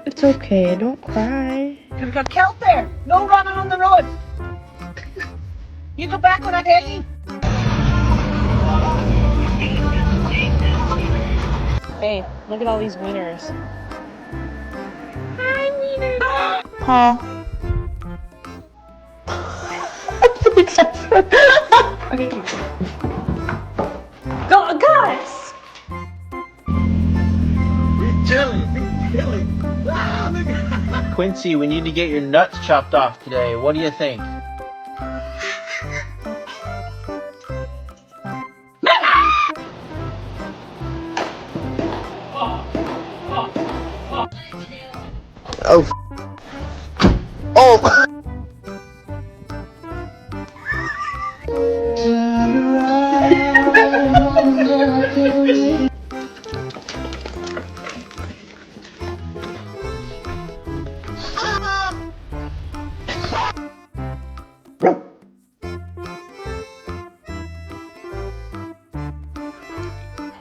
It's okay, don't cry. You got kelp there. No running on the road. You go back when I hit you. Hey, look at all these wieners. Paul. Okay. Go, guys! Quincy, we need to get your nuts chopped off today. What do you think? Oh. Oh.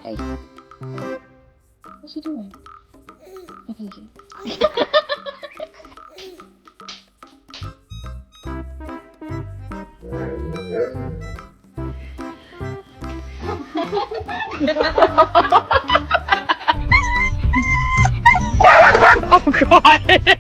Hey. What's he doing? Okay. Oh God!